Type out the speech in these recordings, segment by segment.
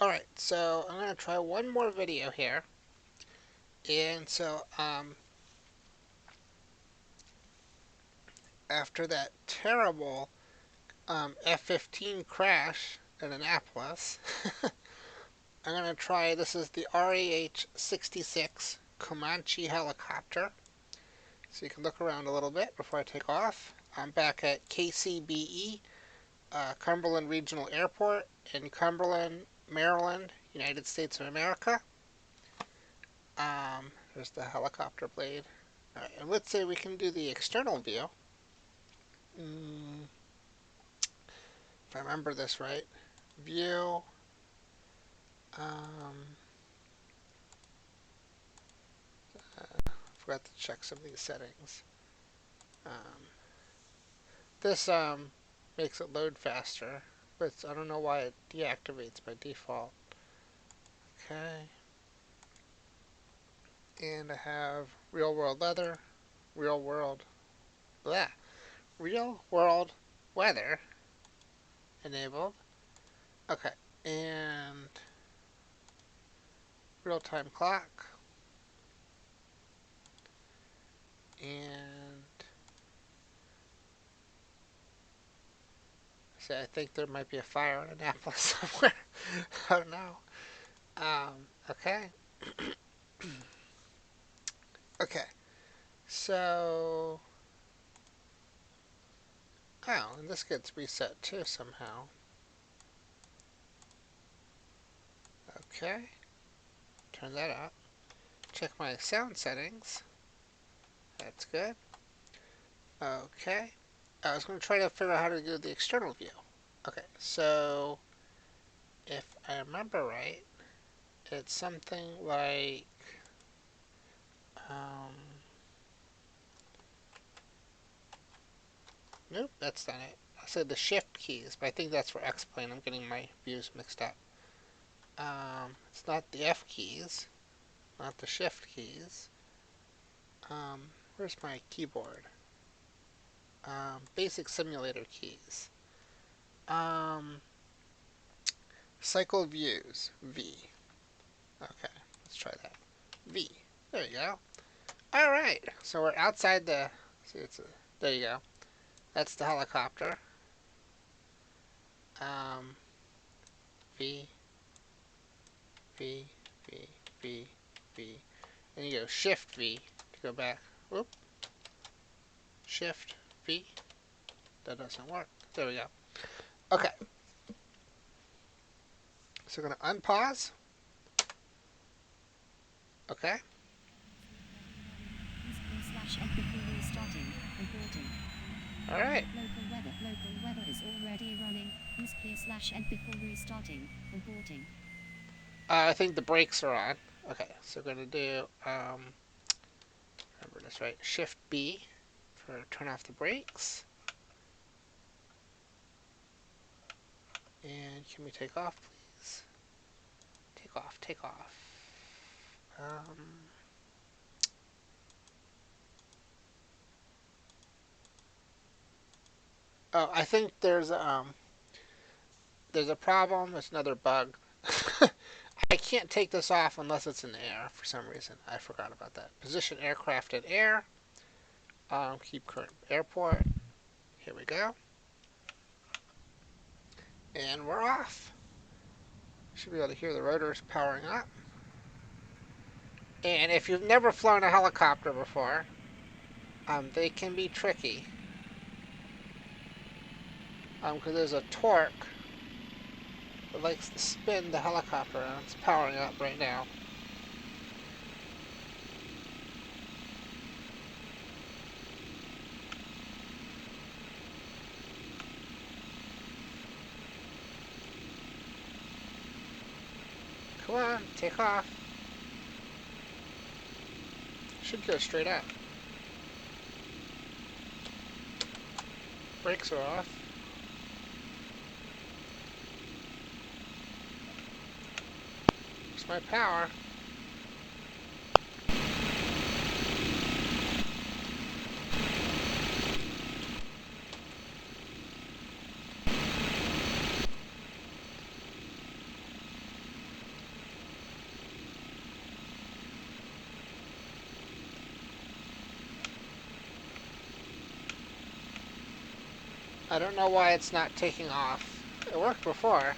Alright, so I'm going to try one more video here. And so, after that terrible F-15 crash in Annapolis, I'm going to try, this is the RAH-66 Comanche helicopter. So you can look around a little bit before I take off. I'm back at KCBE, Cumberland Regional Airport in Cumberland, Maryland, United States of America. There's the helicopter blade. Alright, and let's say we can do the external view. If I remember this right. View. Forgot to check some of these settings. This makes it load faster, but I don't know why it deactivates by default. Okay. And I have real world weather, real world weather enabled. Okay, and real time clock, and I think there might be a fire in Annapolis somewhere. I don't know. Okay. Okay. So, oh, and this gets reset too somehow. Okay. Turn that up. Check my sound settings. That's good. Okay. I was going to try to figure out how to do the external view. Okay, so if I remember right, it's something like nope, that's not it. I said the shift keys, but I think that's for X-Plane. I'm getting my views mixed up. It's not the F keys, not the shift keys. Where's my keyboard? Basic simulator keys. Cycle views, V. Okay, let's try that. V. There you go. Alright, so we're outside the... See, there you go. That's the helicopter. V, V, V, V, V. Then you go Shift V to go back. Whoop. Shift V. That doesn't work. There we go. Okay. So we're going to unpause. Okay. All right. Local weather is already running. Use clear/end before restarting. Importing. I think the brakes are on. Okay, so we're going to do, remember this right, Shift B for turn off the brakes. And can we take off, please? Take off, take off. Oh, I think there's a problem. There's another bug. I can't take this off unless it's in the air for some reason. I forgot about that. Position aircraft in air. Keep current airport. Here we go. And we're off. Should be able to hear the rotors powering up. And if you've never flown a helicopter before, they can be tricky. Because there's a torque that likes to spin the helicopter, and it's powering up right now. Come on, take off. Should go straight up. Brakes are off. Here's my power. I don't know why it's not taking off. It worked before.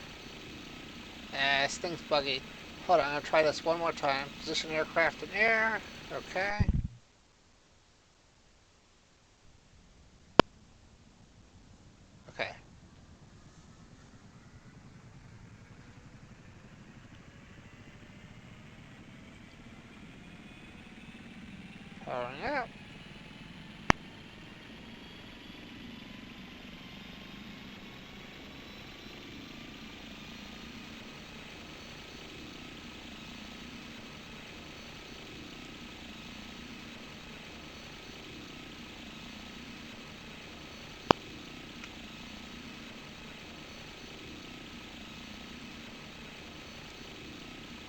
This thing's buggy. Hold on, I'm gonna try this one more time. Position aircraft in air. Okay. Okay. Powering up.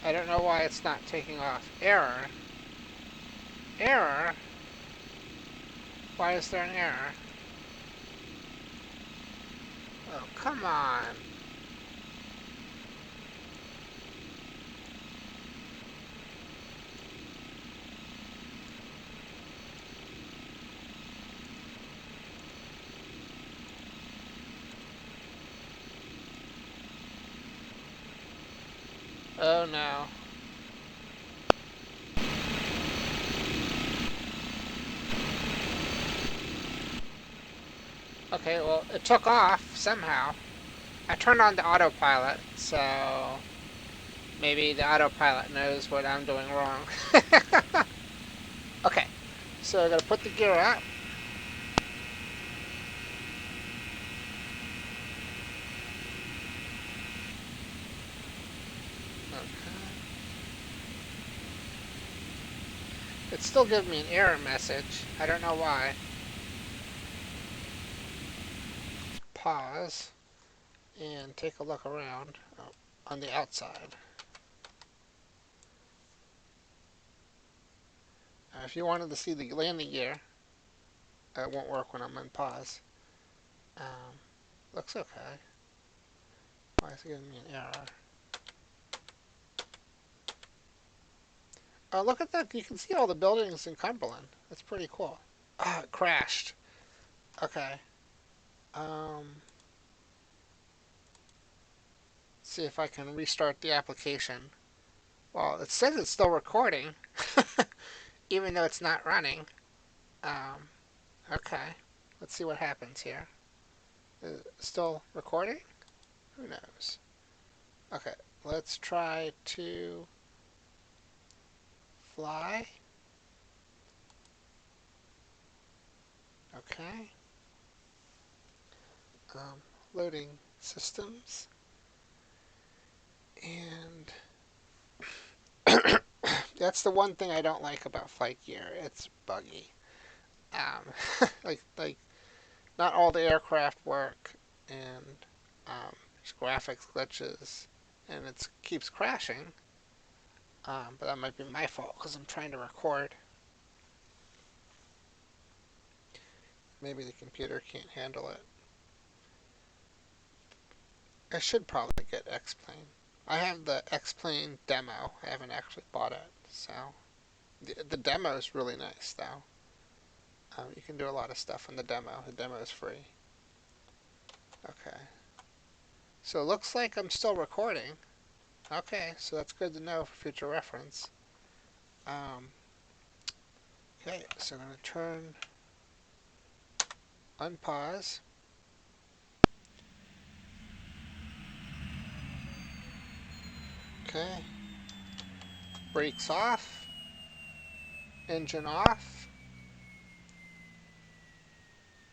I don't know why it's not taking off. Error. Error? Why is there an error? Oh, come on. Oh no. Okay, well, it took off somehow. I turned on the autopilot, so maybe the autopilot knows what I'm doing wrong. Okay, so I gotta put the gear up. Okay. It's still giving me an error message. I don't know why. Pause and take a look around on the outside. If you wanted to see the landing gear, it won't work when I'm on pause. Um, Looks okay. Why is it giving me an error? Oh, look at that. You can see all the buildings in Cumberland. That's pretty cool. Ah, it crashed. Okay. See if I can restart the application. Well, it says it's still recording, even though it's not running. Um, okay. Let's see what happens here. Is it still recording? Who knows? Okay, let's try to fly. Okay. Loading systems. And that's the one thing I don't like about Flight Gear. It's buggy. Like not all the aircraft work, and there's graphics glitches, and it keeps crashing. But that might be my fault because I'm trying to record. Maybe the computer can't handle it. I should probably get X-Plane. I have the X-Plane demo. I haven't actually bought it, so the demo is really nice, though. You can do a lot of stuff in the demo. The demo is free. Okay. So it looks like I'm still recording. Okay, so that's good to know for future reference. Um, okay, so I'm going to turn unpause. Okay. Brakes off. Engine off.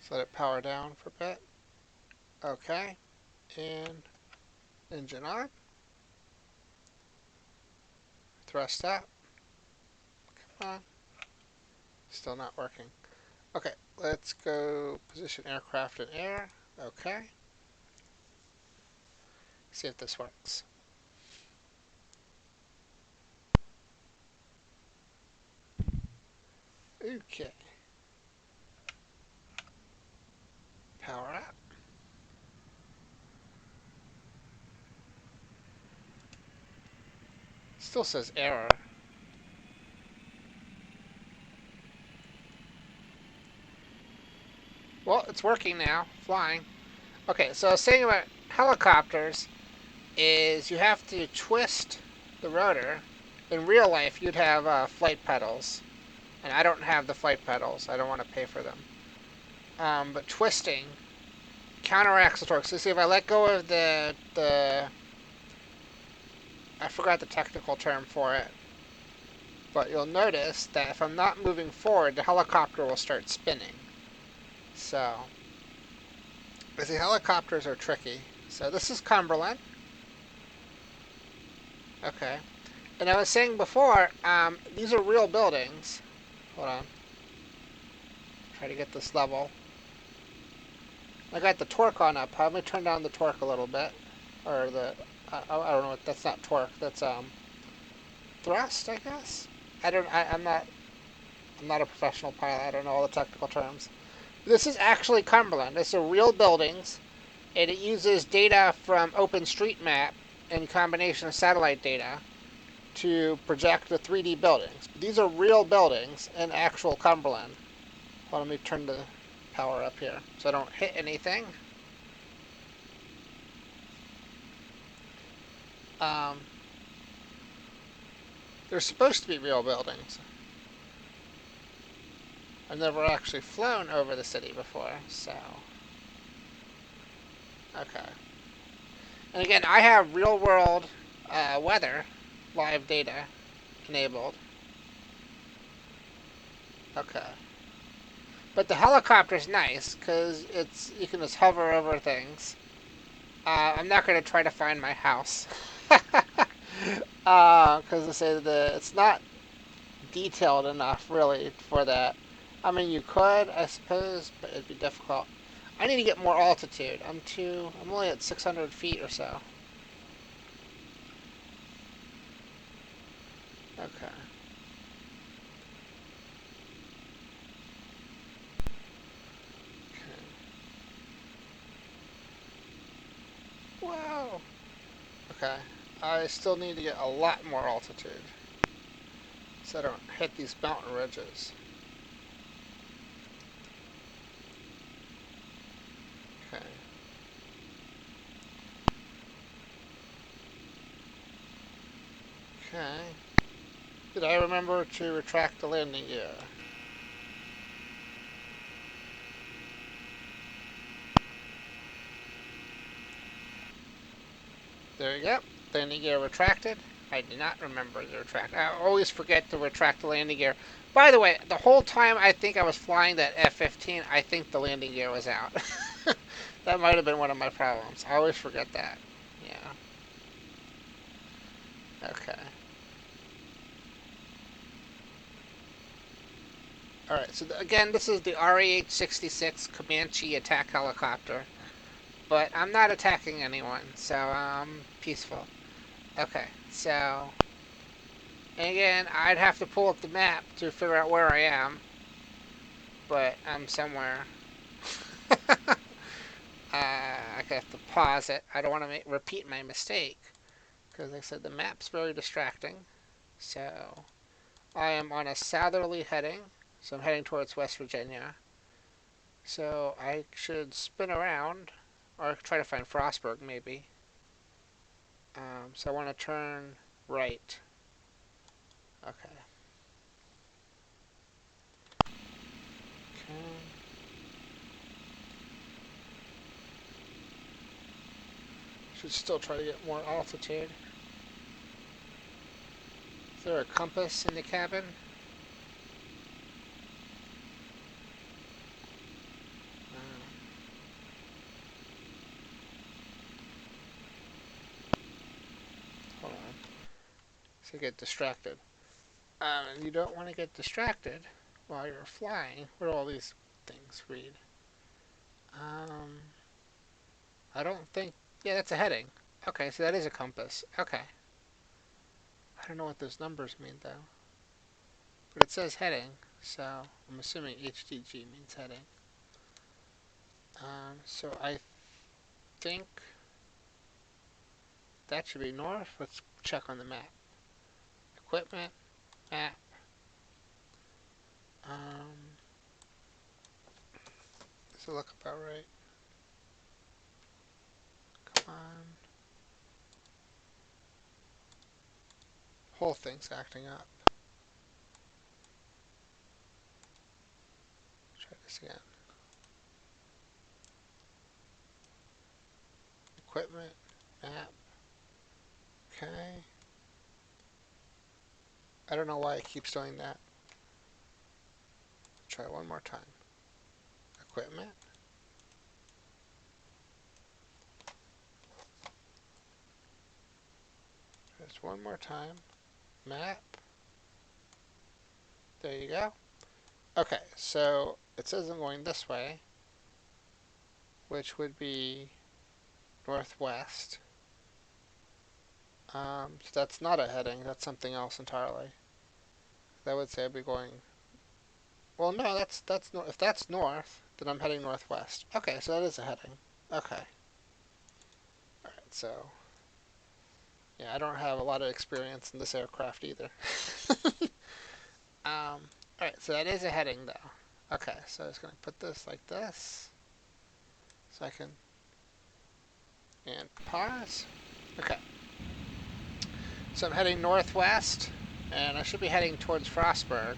So let it power down for a bit. Okay. And engine on. Thrust up. Come on. Still not working. Okay, let's go position aircraft in air. Okay. See if this works. Okay. Power up. Still says error. Well, it's working now. Flying. Okay, so I was saying about helicopters is you have to twist the rotor. In real life, you'd have flight pedals, and I don't have the flight pedals. I don't want to pay for them. But twisting counteracts the torque. So see, if I let go of the I forgot the technical term for it, but you'll notice that if I'm not moving forward, the helicopter will start spinning. So, the helicopters are tricky. So this is Cumberland. Okay. And I was saying before, these are real buildings. Hold on. Try to get this level. I got the torque on up. Let me turn down the torque a little bit. Or the, I don't know what, that's not torque. That's, thrust, I guess? I'm not a professional pilot. I don't know all the technical terms. This is actually Cumberland. It's a real buildings, and it uses data from OpenStreetMap in combination of satellite data to project the 3D buildings. These are real buildings in actual Cumberland. Well, let me turn the power up here so I don't hit anything. Um, they're supposed to be real buildings. I've never actually flown over the city before, so... Okay. And again, I have real-world weather, live data, enabled. Okay. But the helicopter's nice, because you can just hover over things. I'm not going to try to find my house. Because I say it's not detailed enough, really, for that. I mean, you could, I suppose, but it'd be difficult. I need to get more altitude. I'm only at 600 feet or so. Okay. Wow. Okay. I still need to get a lot more altitude so I don't hit these mountain ridges. Okay. Okay. Did I remember to retract the landing gear? There you go. Landing gear retracted. I did not remember to retract. I always forget to retract the landing gear. By the way, the whole time I think I was flying that F-15, I think the landing gear was out. That might have been one of my problems. I always forget that. Yeah. Okay. Alright, so again, this is the RAH-66 Comanche attack helicopter. But I'm not attacking anyone, so I'm peaceful. Okay, so... And again, I'd have to pull up the map to figure out where I am. But I'm somewhere. I have to pause it. I don't want to repeat my mistake. Because like I said, the map's very distracting. So, I am on a southerly heading. So I'm heading towards West Virginia. So I should spin around. Or try to find Frostburg, maybe. So I want to turn right. Okay. Okay. Should still try to get more altitude. Is there a compass in the cabin? Hold on. So get distracted. You don't want to get distracted while you're flying. What do all these things read? Um, I don't think... Yeah, that's a heading. Okay, so that is a compass. Okay. I don't know what those numbers mean, though. But it says heading, so I'm assuming HDG means heading. So I think that should be north. Let's check on the map. Equipment, map. Does it look about right? on. Whole thing's acting up. Try this again. Equipment, map. Okay. I don't know why it keeps doing that. Try one more time. Equipment. Just one more time. Map. There you go. Okay, so it says I'm going this way, which would be northwest. So that's not a heading. That's something else entirely. That would say I'd be going. Well, no, that's if that's north, then I'm heading northwest. Okay, so that is a heading. Okay. All right. So yeah, I don't have a lot of experience in this aircraft either. All right, so that is a heading though. Okay, so I'm just gonna put this like this, so I can and pause. Okay. So I'm heading northwest, and I should be heading towards Frostburg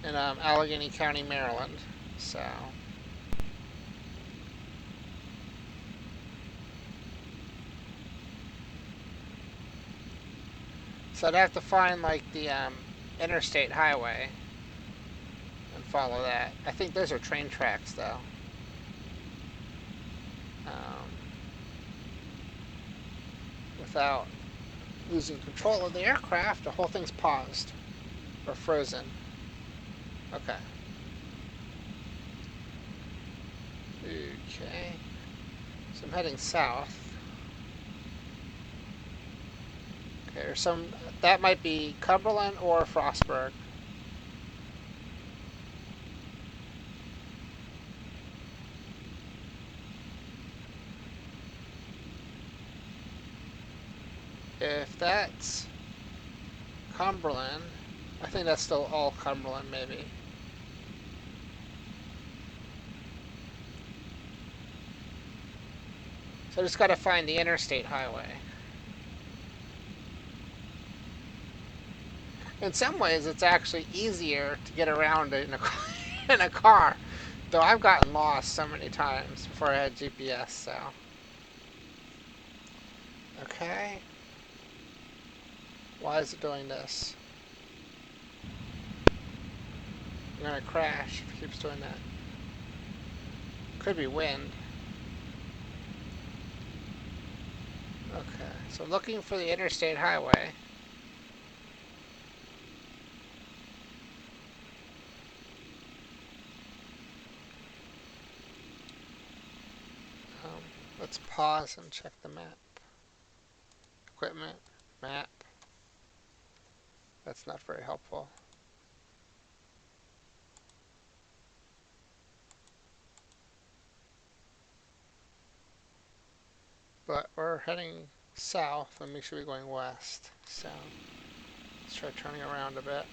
in Allegheny County, Maryland. So I'd have to find like the interstate highway and follow that. I think those are train tracks though. Without losing control of the aircraft, the whole thing's paused or frozen. Okay. Okay. So I'm heading south. Okay, or that might be Cumberland or Frostburg. If that's Cumberland, I think that's still all Cumberland, maybe. So I just got to find the interstate highway. In some ways, it's actually easier to get around in in a car. Though I've gotten lost so many times before I had GPS, so. Okay. Why is it doing this? I'm gonna crash if it keeps doing that. Could be wind. Okay, so looking for the interstate highway. Let's pause and check the map. Equipment, map. That's not very helpful. But we're heading south and we should be going west. So let's try turning around a bit.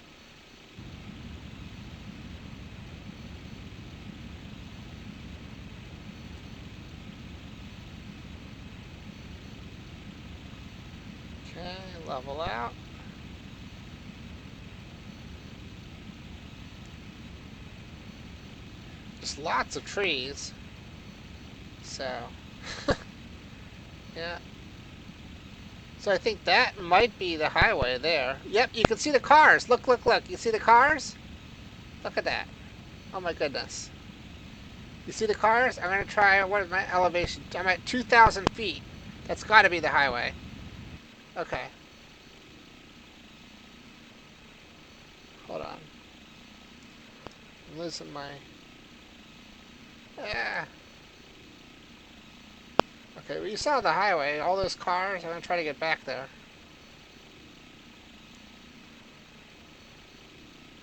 Okay, level out. Just lots of trees. So, yeah. So I think that might be the highway there. Yep, you can see the cars. Look, look, look. You see the cars? Look at that. Oh my goodness. You see the cars? I'm going to try, what is my elevation? I'm at 2,000 feet. That's got to be the highway. Okay. Hold on. I'm losing my... Yeah. Okay, well you saw the highway, all those cars. I'm going to try to get back there.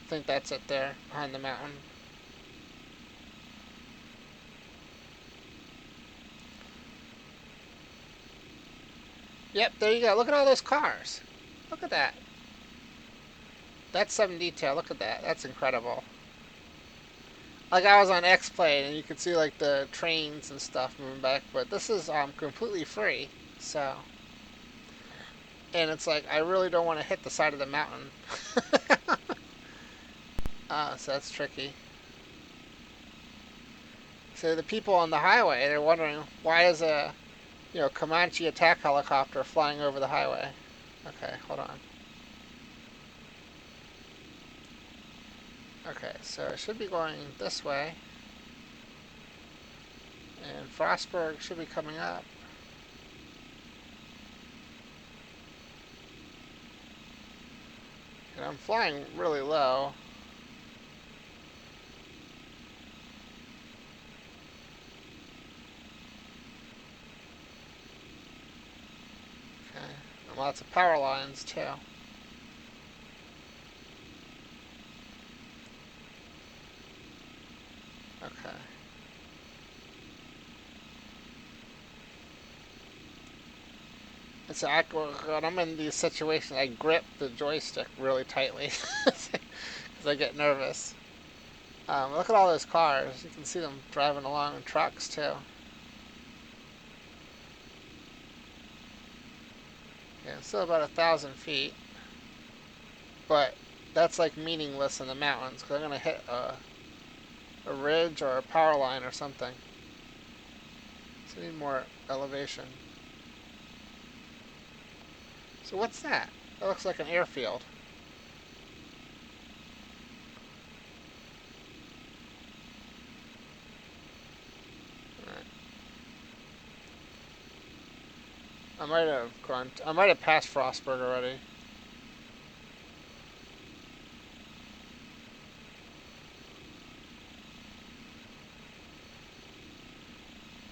I think that's it there, behind the mountain. Yep, there you go. Look at all those cars. Look at that. That's some detail. Look at that. That's incredible. Like I was on X-Plane and you could see like the trains and stuff moving back, but this is completely free. So, and it's like I really don't want to hit the side of the mountain. So that's tricky. So the people on the highway, they're wondering why is a Comanche attack helicopter flying over the highway. Okay, hold on. Okay, so it should be going this way, and Frostburg should be coming up. And I'm flying really low. Okay, and lots of power lines too. Okay. And so when I'm in these situations, I grip the joystick really tightly because I get nervous. Look at all those cars. You can see them driving along in trucks too. Yeah, it's still about 1,000 feet, but that's like meaningless in the mountains because I'm gonna hit a ridge or a power line or something. So I need more elevation. So what's that? That looks like an airfield. Right. I might have passed Frostburg already.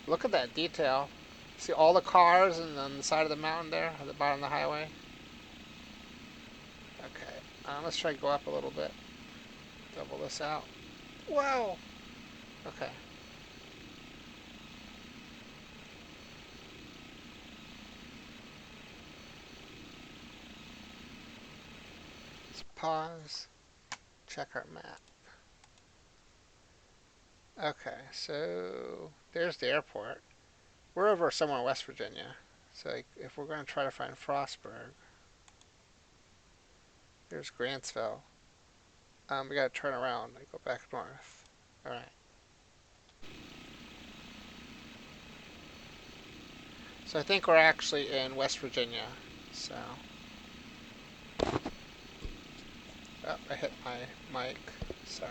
Look at that detail. See all the cars and on the side of the mountain there, at the bottom of the highway? Okay, let's try to go up a little bit. Double this out. Whoa! Okay. Let's pause. Check our map. Okay, so there's the airport. We're over somewhere in West Virginia. So if we're going to try to find Frostburg, there's Grantsville. We got to turn around and go back north. All right. So I think we're actually in West Virginia. So, oh, I hit my mic. Sorry.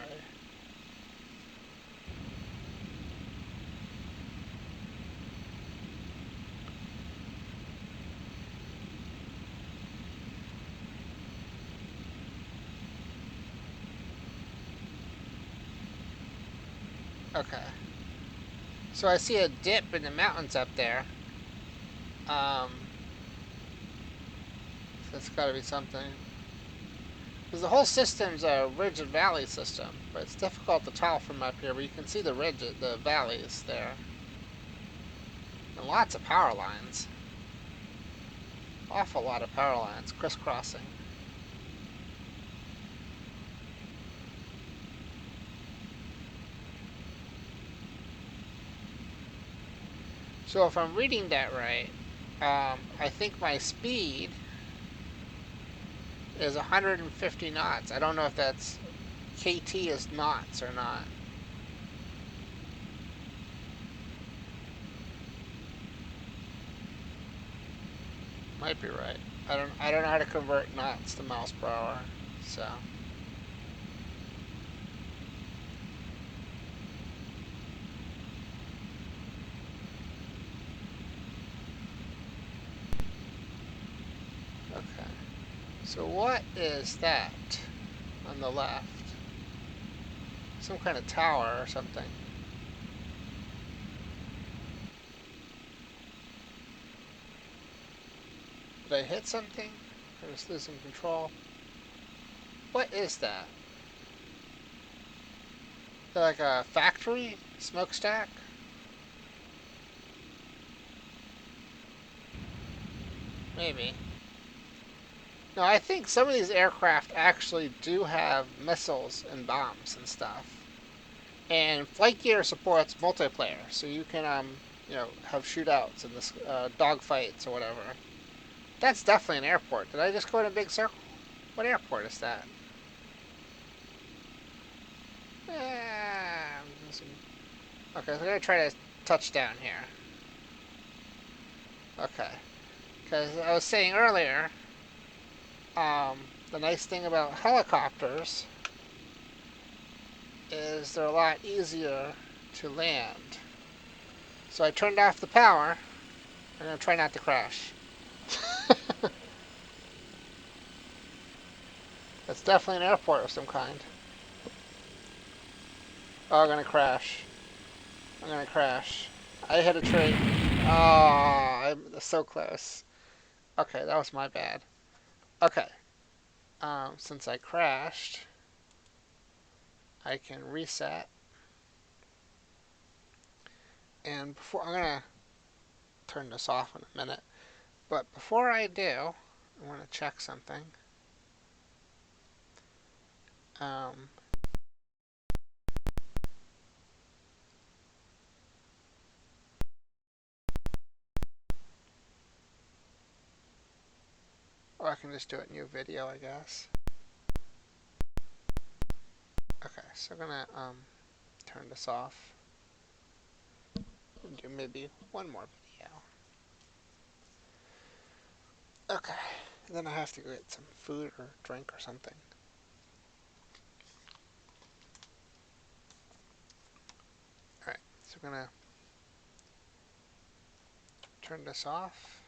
Okay. So I see a dip in the mountains up there. Um, so that's got to be something. Because the whole system's a ridge and valley system, but it's difficult to tell from up here. But you can see the ridge, the valleys there, and lots of power lines. Awful lot of power lines crisscrossing. So if I'm reading that right, I think my speed is 150 knots. I don't know if that's KT is knots or not. Might be right. I don't know how to convert knots to miles per hour. So okay. So what is that on the left? Some kind of tower or something. Did I hit something? I'm just losing control. What is that? Is that like a factory? Smokestack? Maybe. No, I think some of these aircraft actually do have missiles and bombs and stuff. And Flight Gear supports multiplayer, so you can have shootouts and this dog fights or whatever. That's definitely an airport. Did I just go in a big circle? What airport is that? Okay, so I'm gonna try to touch down here. Okay, because I was saying earlier, the nice thing about helicopters is they're a lot easier to land. So I turned off the power. I'm gonna try not to crash. It's definitely an airport of some kind. Oh, I'm gonna crash. I'm gonna crash. I hit a tree. Oh, I'm so close. Okay, that was my bad. Okay, since I crashed, I can reset. And before I'm gonna turn this off in a minute, but before I do, I want to check something. Um, or I can just do it new video, I guess. Okay, so I'm gonna turn this off and do maybe one more video. Okay, and then I have to go get some food or drink or something. Alright, so I'm gonna turn this off.